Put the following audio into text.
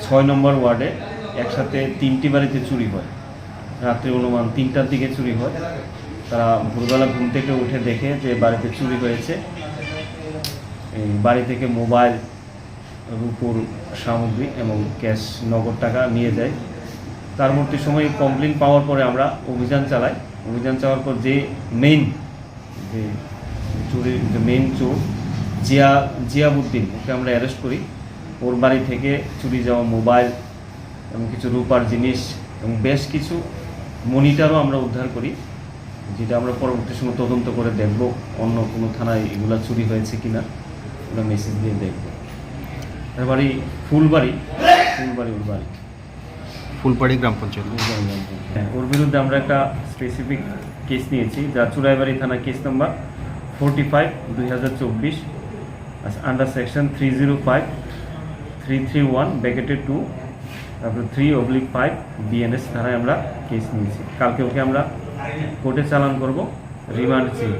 6 নম্বর ওয়ার্ডে একসাথে 3টি বাড়িতে চুরি হয়। রাত্রি অনুমান 3টার দিকে চুরি হয়। তারা ভোরবেলা ঘুম থেকে উঠে দেখে যে বাড়িতে চুরি হয়েছে। এই বাড়ি থেকে মোবাইল, রূপোর সামগ্রী এবং ক্যাশ নগদ টাকা নিয়ে যায়। পরবর্তী সময়ে কমপ্লেন পাওয়ার পরে আমরা অভিযান চালাই। অভিযান চালার পর যে চুরির মেইন চোর জিয়াবুদ্দিন, ওকে আমরা অ্যারেস্ট করি। ওর বাড়ি থেকে চুরি যাওয়া মোবাইল এবং কিছু রূপার জিনিস এবং বেশ কিছু মনিটরও আমরা উদ্ধার করি, যেটা আমরা পরবর্তী সময় তদন্ত করে দেখব অন্য কোনো থানায় এগুলা চুরি হয়েছে কিনা, ওরা মেসেজ দিয়ে দেখব। এর বাড়ি ফুলবাড়ি ফুলবাড়ি গ্রাম পঞ্চায়েত। হ্যাঁ, ওর বিরুদ্ধে আমরা একটা স্পেসিফিক কেস নিয়েছি, যা চোরাইবাড়ি থানা কেস নাম্বার 45/2024 আন্ডার সেকশন 305/331(2) তারপরে 3/5 BNS ধারায় আমরা কেস নিয়েছি। কালকে ওকে আমরা কোর্টে চালান করব, রিমান্ড চেয়ে।